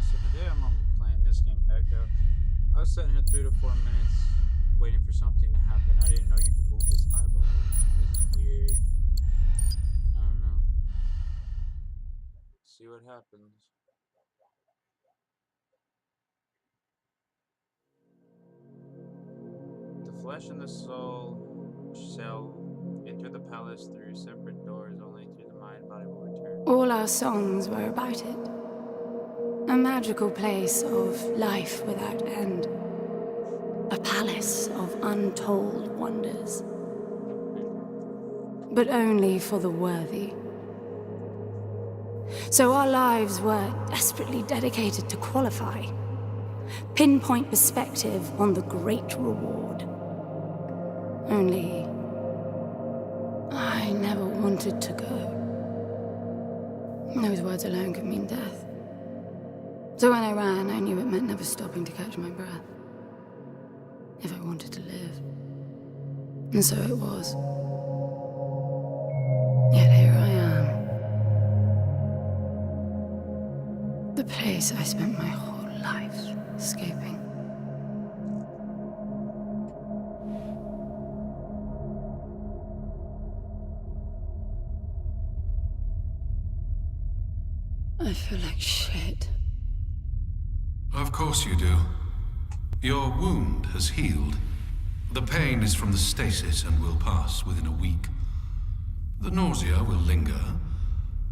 So today I'm playing this game, Echo. I was sitting here 3 to 4 minutes waiting for something to happen. I didn't know you could move this eyeball. This is weird. I don't know. See what happens. The flesh and the soul shall enter the palace through separate doors. Only through the mind body will return. All our songs were about it. A magical place of life without end. A palace of untold wonders. But only for the worthy. So our lives were desperately dedicated to qualify. Pinpoint perspective on the great reward. Only I never wanted to go. Those words alone could mean death. So when I ran, I knew it meant never stopping to catch my breath. If I wanted to live. And so it was. Yet here I am. The place I spent my whole life escaping. I feel like shit. Of course you do. Your wound has healed. The pain is from the stasis and will pass within a week. The nausea will linger,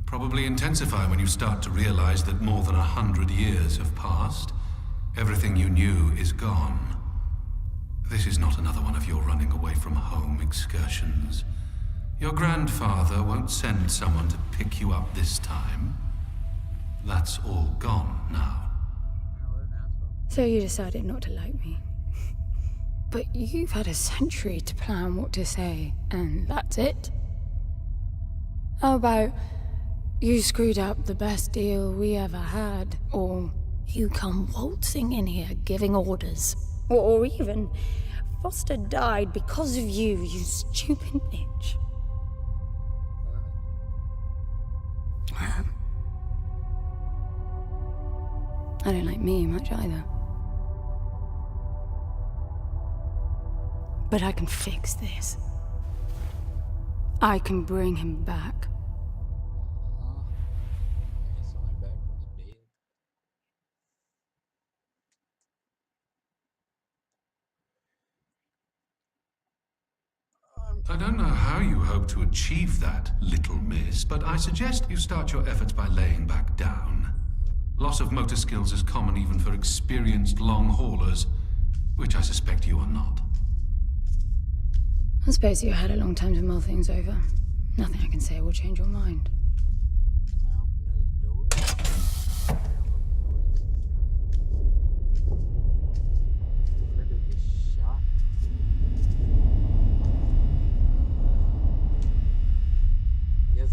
probably intensify when you start to realize that more than 100 years have passed. Everything you knew is gone. This is not another one of your running away from home excursions. Your grandfather won't send someone to pick you up this time. That's all gone now. So you decided not to like me. But you've had a century to plan what to say, and that's it? How about you screwed up the best deal we ever had, or you come waltzing in here giving orders, or even Foster died because of you, you stupid bitch. I don't like me much either. But I can fix this. I can bring him back. I don't know how you hope to achieve that, little miss, but I suggest you start your efforts by laying back down. Loss of motor skills is common even for experienced long haulers, which I suspect you are not. I suppose you had a long time to mull things over. Nothing I can say will change your mind.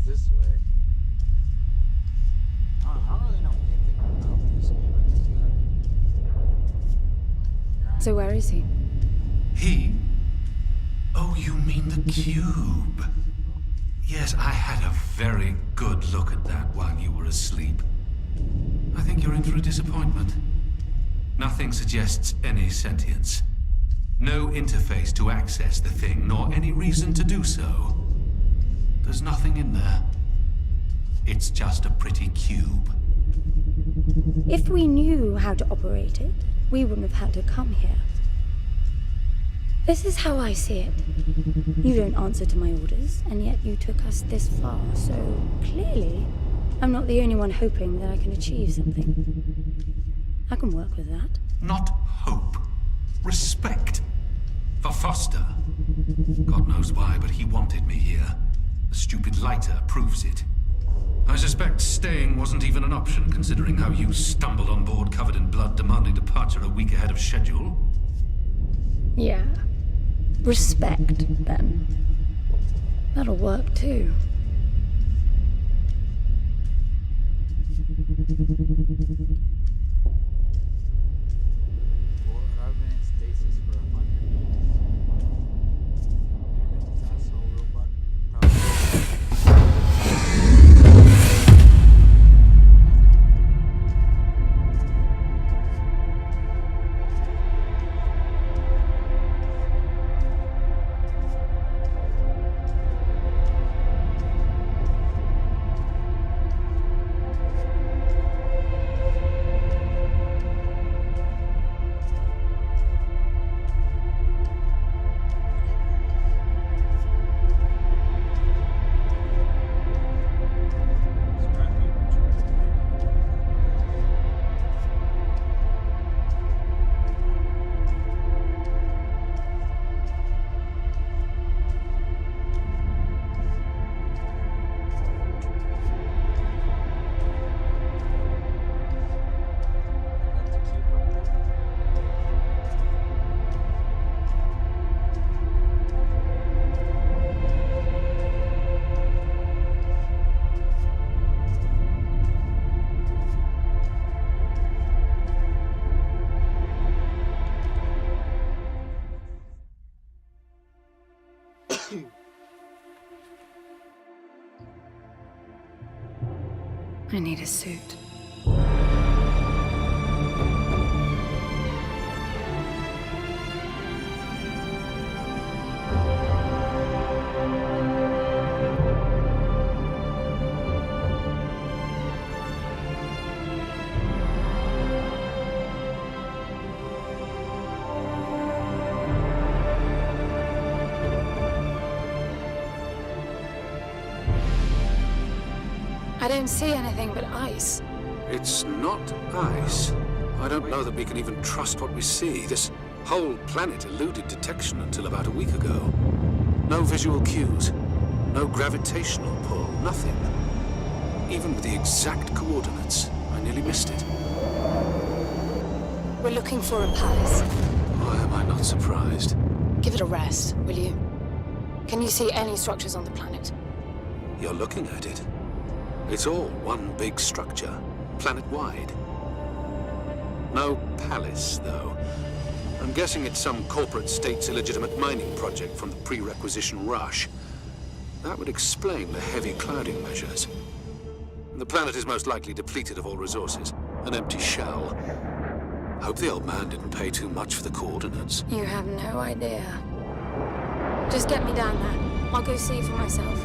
This way. I don't really know anything about this game. So where is he? He? Oh, you mean the cube? Yes, I had a very good look at that while you were asleep. I think you're in for a disappointment. Nothing suggests any sentience. No interface to access the thing, nor any reason to do so. There's nothing in there. It's just a pretty cube. If we knew how to operate it, we wouldn't have had to come here. This is how I see it. You don't answer to my orders, and yet you took us this far, so clearly I'm not the only one hoping that I can achieve something. I can work with that. Not hope. Respect. For Foster. God knows why, but he wanted me here. The stupid lighter proves it. I suspect staying wasn't even an option, considering how you stumbled on board covered in blood, demanding departure a week ahead of schedule. Yeah. Respect, then. That'll work, too. I've been in stasis for 100 years. Asshole robot. I need a suit. I don't see anything but ice. It's not ice. I don't know that we can even trust what we see. This whole planet eluded detection until about a week ago. No visual cues, no gravitational pull, nothing. Even with the exact coordinates, I nearly missed it. We're looking for a palace. Why am I not surprised? Give it a rest, will you? Can you see any structures on the planet? You're looking at it. It's all one big structure, planet-wide. No palace, though. I'm guessing it's some corporate state's illegitimate mining project from the pre-requisition rush. That would explain the heavy clouding measures. The planet is most likely depleted of all resources. An empty shell. Hope the old man didn't pay too much for the coordinates. You have no idea. Just get me down there. I'll go see for myself.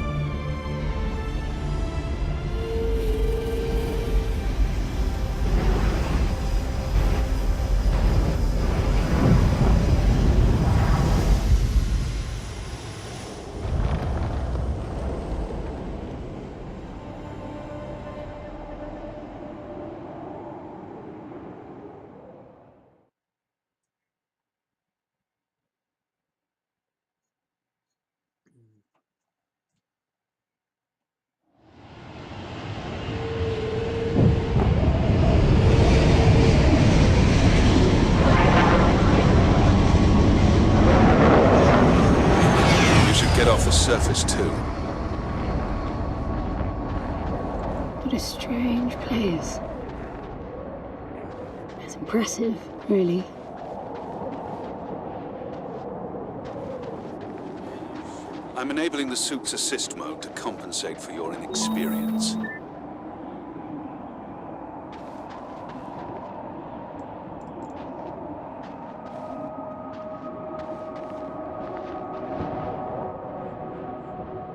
Get off the surface, too. What a strange place. It's impressive, really. I'm enabling the suit's assist mode to compensate for your inexperience.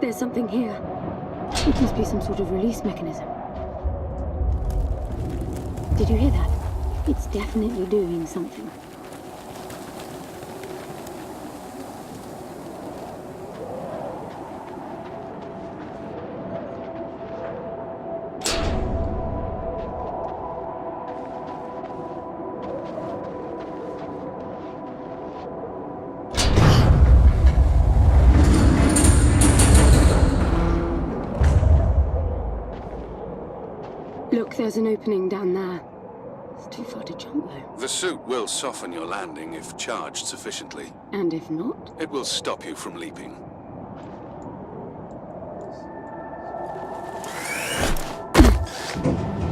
There's something here. It must be some sort of release mechanism. Did you hear that? It's definitely doing something. Look, there's an opening down there. It's too far to jump, though. The suit will soften your landing if charged sufficiently. And if not? It will stop you from leaping.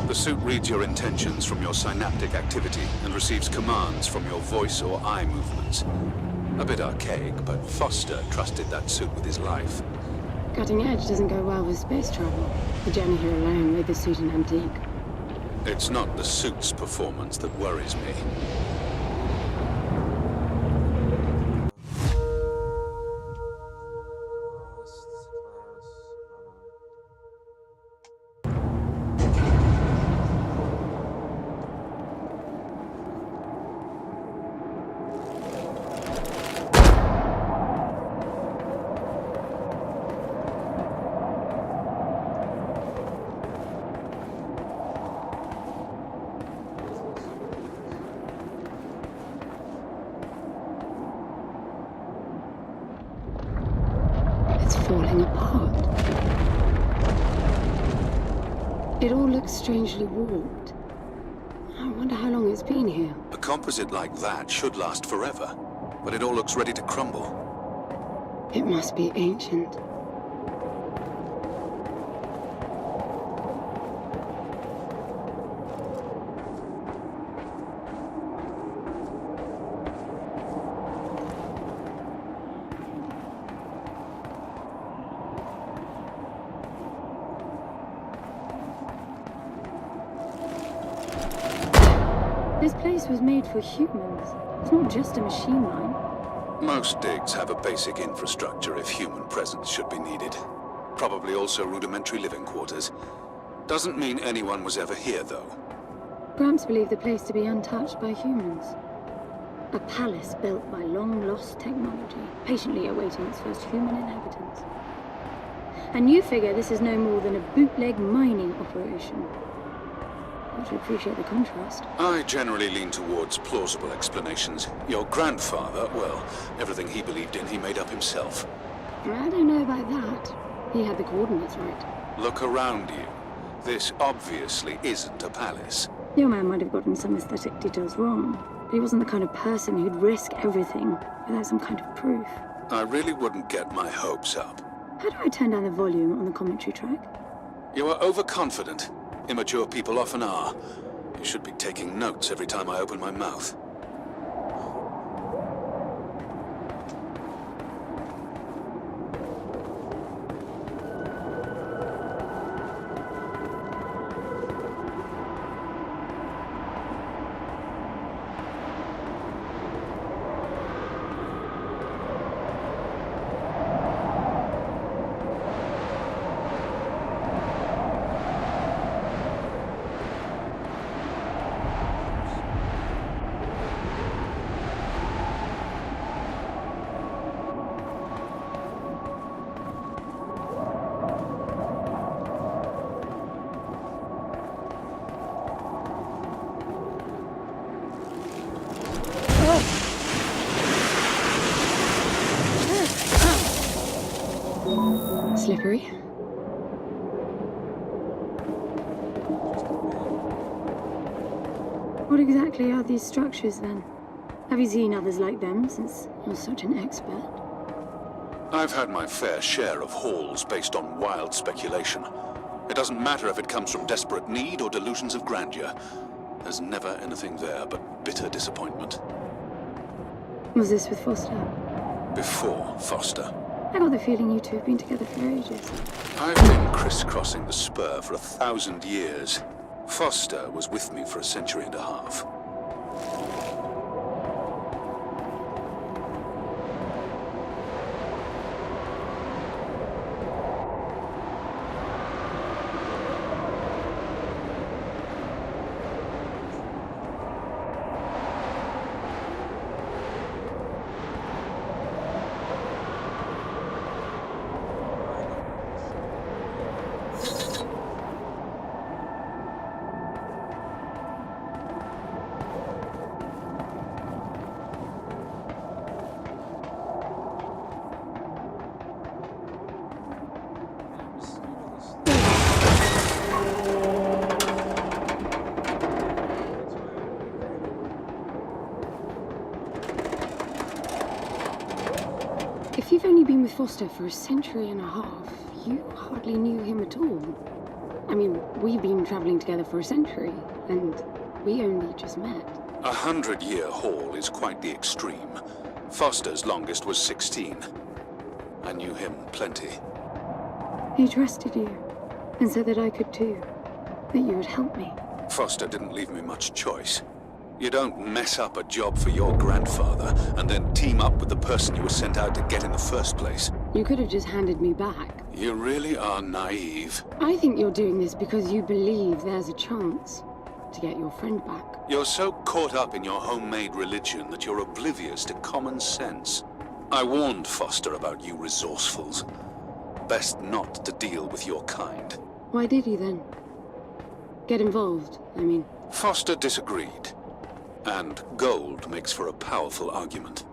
The suit reads your intentions from your synaptic activity and receives commands from your voice or eye movements. A bit archaic, but Foster trusted that suit with his life. Cutting edge doesn't go well with space travel. The journey here alone made the suit an antique. It's not the suit's performance that worries me. Falling apart. It all looks strangely warped. I wonder how long it's been here. A composite like that should last forever, but it all looks ready to crumble. It must be ancient. This place was made for humans. It's not just a machine line. Most digs have a basic infrastructure if human presence should be needed. Probably also rudimentary living quarters. Doesn't mean anyone was ever here, though. Gramps believed the place to be untouched by humans. A palace built by long-lost technology, patiently awaiting its first human inhabitants. And you figure this is no more than a bootleg mining operation. I should appreciate the contrast. I generally lean towards plausible explanations. Your grandfather, well, everything he believed in, he made up himself. I don't know about that. He had the coordinates right. Look around you. This obviously isn't a palace. Your man might have gotten some aesthetic details wrong, but he wasn't the kind of person who'd risk everything without some kind of proof. I really wouldn't get my hopes up. How do I turn down the volume on the commentary track? You are overconfident. Immature people often are. You should be taking notes every time I open my mouth. Slippery. What exactly are these structures, then? Have you seen others like them, since you're such an expert? I've had my fair share of hauls based on wild speculation. It doesn't matter if it comes from desperate need or delusions of grandeur. There's never anything there but bitter disappointment. Was this with Foster? Before Foster. I got the feeling you two have been together for ages. I've been crisscrossing the spur for 1,000 years. Foster was with me for a century and a half. If you've only been with Foster for a century and a half, you hardly knew him at all. I mean, we've been traveling together for a century, and we only just met. 100-year haul is quite the extreme. Foster's longest was 16. I knew him plenty. He trusted you, and said that I could too, that you would help me. Foster didn't leave me much choice. You don't mess up a job for your grandfather and then team up with the person you were sent out to get in the first place. You could have just handed me back. You really are naive. I think you're doing this because you believe there's a chance to get your friend back. You're so caught up in your homemade religion that you're oblivious to common sense. I warned Foster about you resourcefuls. Best not to deal with your kind. Why did you then? Get involved, I mean. Foster disagreed. And gold makes for a powerful argument.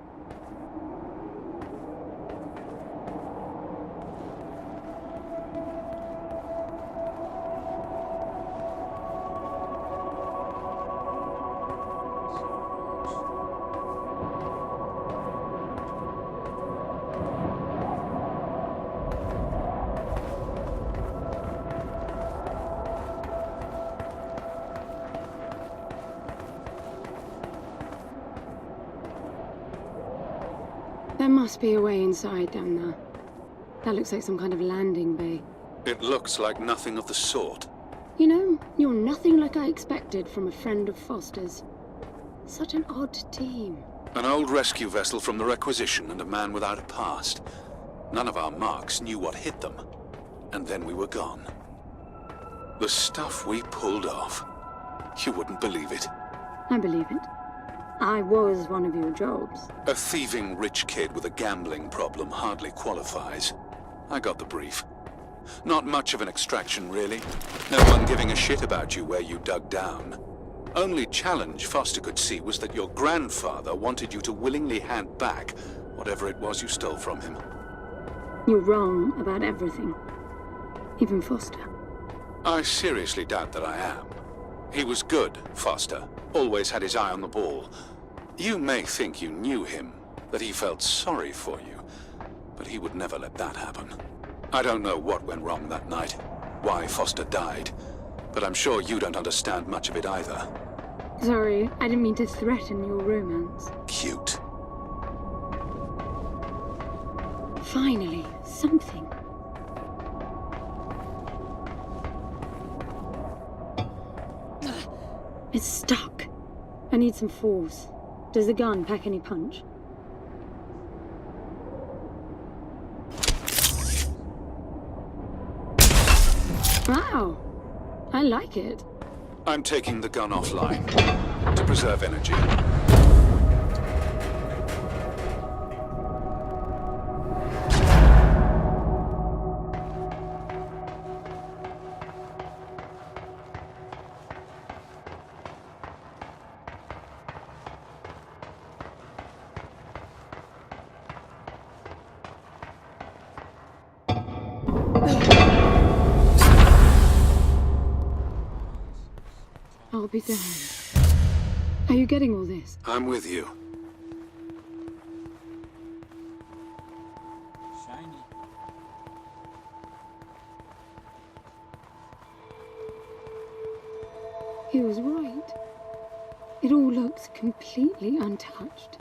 There must be a way inside down there. That looks like some kind of landing bay. It looks like nothing of the sort. You know, you're nothing like I expected from a friend of Foster's. Such an odd team. An old rescue vessel from the Requisition and a man without a past. None of our marks knew what hit them. And then we were gone. The stuff we pulled off. You wouldn't believe it. I believe it. I was one of your jobs. A thieving rich kid with a gambling problem hardly qualifies. I got the brief. Not much of an extraction, really. No one giving a shit about you where you dug down. Only challenge Foster could see was that your grandfather wanted you to willingly hand back whatever it was you stole from him. You're wrong about everything. Even Foster. I seriously doubt that I am. He was good, Foster. Always had his eye on the ball. You may think you knew him, that he felt sorry for you, but he would never let that happen. I don't know what went wrong that night, why Foster died, but I'm sure you don't understand much of it either. Sorry, I didn't mean to threaten your romance. Cute. Finally, something. It's stuck. I need some force. Does the gun pack any punch? Wow, I like it. I'm taking the gun offline to preserve energy. I'll be damned. Are you getting all this? I'm with you. Shiny. He was right. It all looks completely untouched.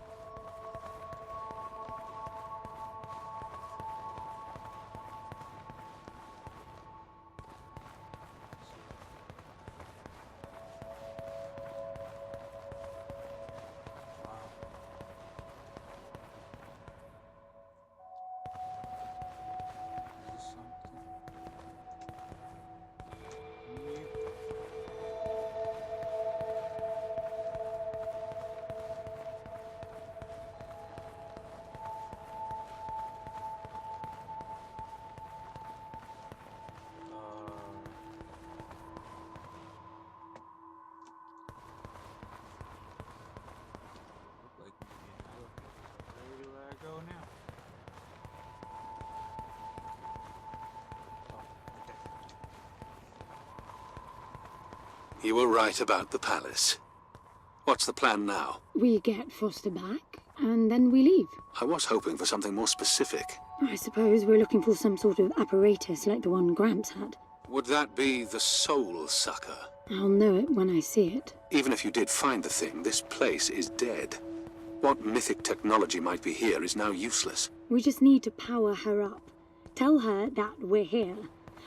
You were right about the palace. What's the plan now? We get Foster back, and then we leave. I was hoping for something more specific. I suppose we're looking for some sort of apparatus like the one Gramps had. Would that be the Soul Sucker? I'll know it when I see it. Even if you did find the thing, this place is dead. What mythic technology might be here is now useless. We just need to power her up. Tell her that we're here.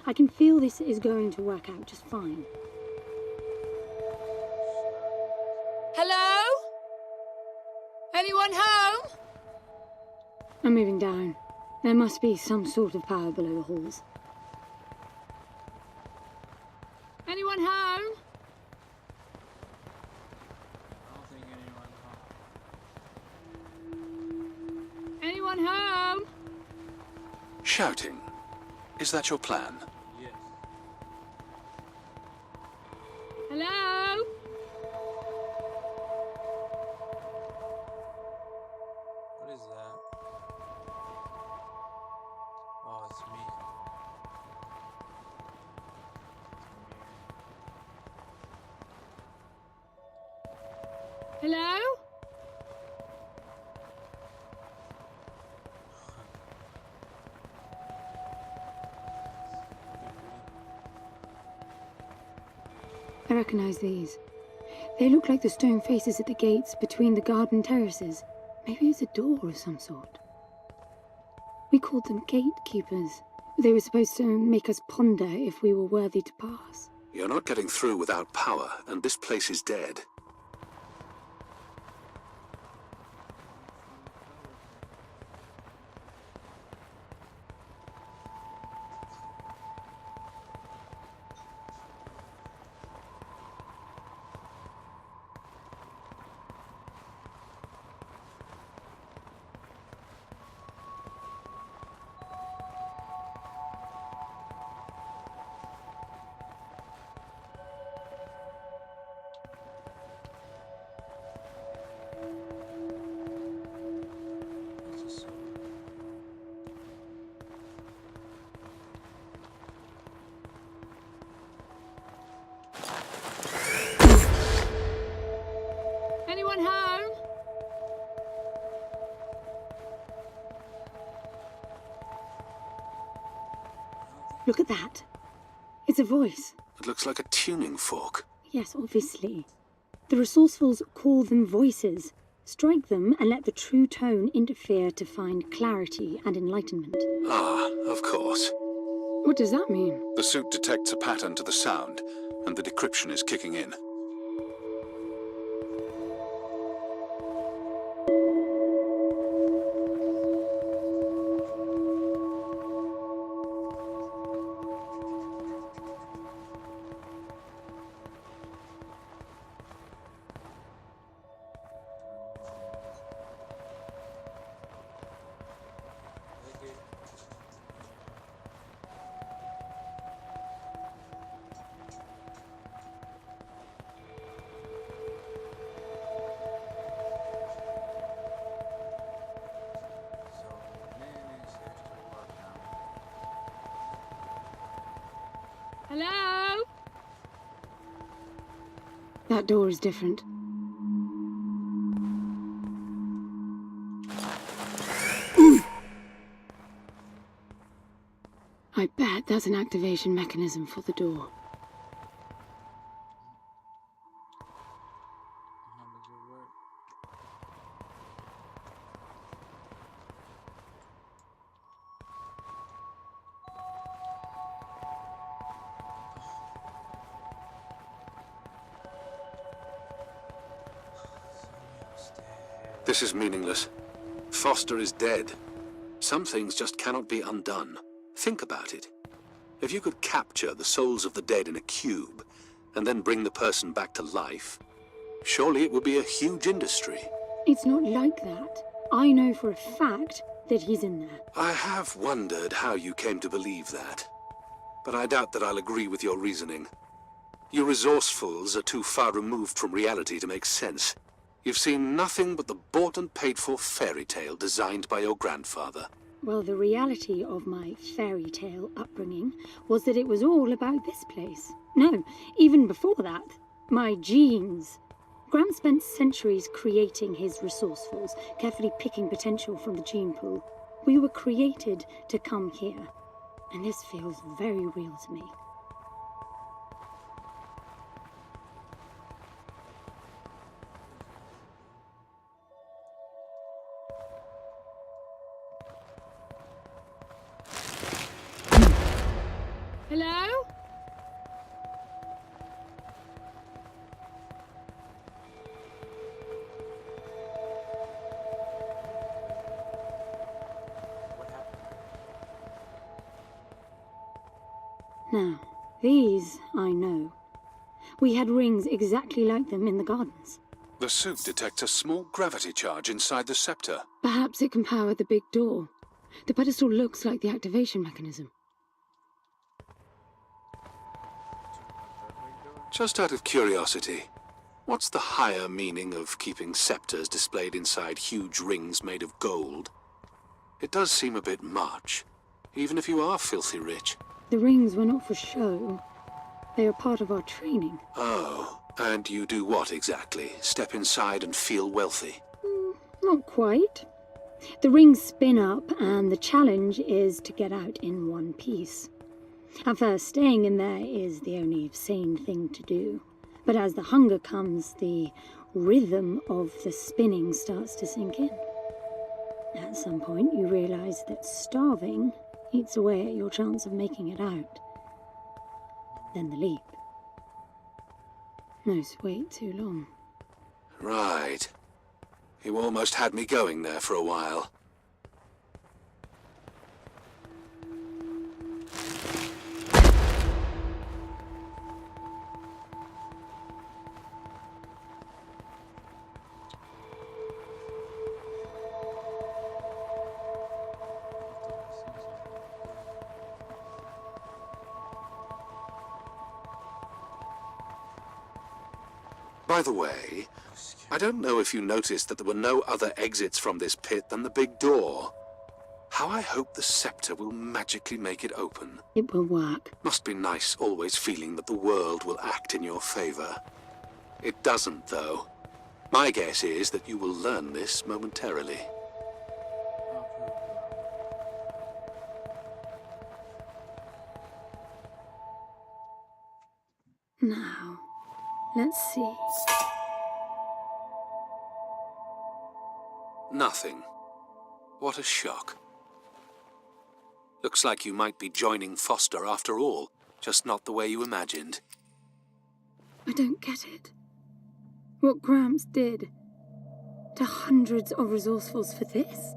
I can feel this is going to work out just fine. Hello? Anyone home? I'm moving down. There must be some sort of power below the halls. Anyone home? I don't think anyone's home. Anyone home? Shouting. Is that your plan? Yes. Hello? What is that? Oh, it's me. Hello? I recognize these. They look like the stone faces at the gates between the garden terraces. Maybe it's a door of some sort. We called them gatekeepers. They were supposed to make us ponder if we were worthy to pass. You're not getting through without power, and this place is dead. Look at that. It's a voice. It looks like a tuning fork. Yes, obviously. The resourcefuls call them voices. Strike them and let the true tone interfere to find clarity and enlightenment. Ah, of course. What does that mean? The suit detects a pattern to the sound, and the decryption is kicking in. Hello? That door is different. I bet that's an activation mechanism for the door. How does it work? This is meaningless. Foster is dead. Some things just cannot be undone. Think about it. If you could capture the souls of the dead in a cube, and then bring the person back to life, surely it would be a huge industry. It's not like that. I know for a fact that he's in there. I have wondered how you came to believe that, but I doubt that I'll agree with your reasoning. You resourcefuls are too far removed from reality to make sense. You've seen nothing but the bought and paid for fairy tale designed by your grandfather. Well, the reality of my fairy tale upbringing was that it was all about this place. No, even before that, my genes. Graham spent centuries creating his resourcefuls, carefully picking potential from the gene pool. We were created to come here, and this feels very real to me. Hello? What happened? Now, these I know. We had rings exactly like them in the gardens. The suit detects a small gravity charge inside the scepter. Perhaps it can power the big door. The pedestal looks like the activation mechanism. Just out of curiosity, what's the higher meaning of keeping scepters displayed inside huge rings made of gold? It does seem a bit much, even if you are filthy rich. The rings were not for show. They are part of our training. Oh, and you do what exactly? Step inside and feel wealthy? Not quite. The rings spin up, and the challenge is to get out in one piece. At first, staying in there is the only sane thing to do. But as the hunger comes, the rhythm of the spinning starts to sink in. At some point, you realize that starving eats away at your chance of making it out. Then the leap. No, wait too long. Right. You almost had me going there for a while. By the way, I don't know if you noticed that there were no other exits from this pit than the big door. How I hope the scepter will magically make it open. It will work. Must be nice always feeling that the world will act in your favor. It doesn't, though. My guess is that you will learn this momentarily. see. Nothing. What a shock. Looks like you might be joining Foster after all, just not the way you imagined. I don't get it. What Gramps did to hundreds of resourcefuls for this?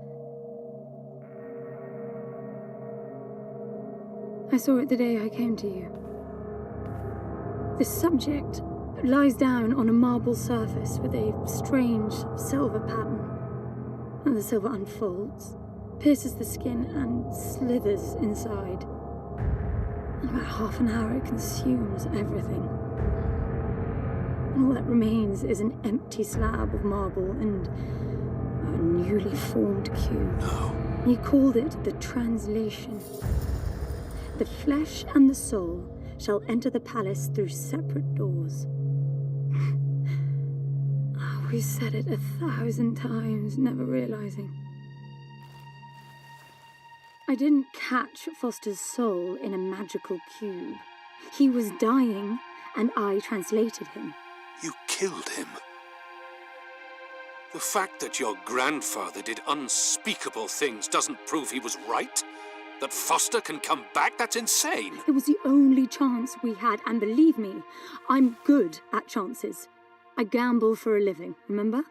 I saw it the day I came to you. The subject lies down on a marble surface with a strange silver pattern. And the silver unfolds, pierces the skin, and slithers inside. In about half an hour, it consumes everything. And all that remains is an empty slab of marble and a newly formed cube. No. He called it the translation. The flesh and the soul shall enter the palace through separate doors. We said it 1,000 times, never realizing. I didn't catch Foster's soul in a magical cube. He was dying, and I translated him. You killed him. The fact that your grandfather did unspeakable things doesn't prove he was right? That Foster can come back? That's insane! It was the only chance we had, and believe me, I'm good at chances. I gamble for a living, remember?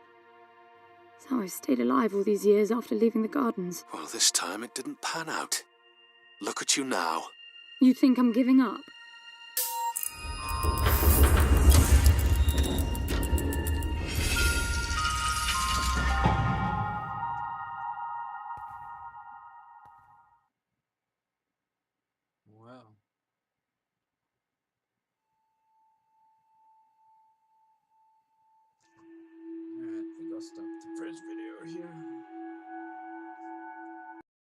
That's how I stayed alive all these years after leaving the gardens. Well, this time it didn't pan out. Look at you now. You think I'm giving up?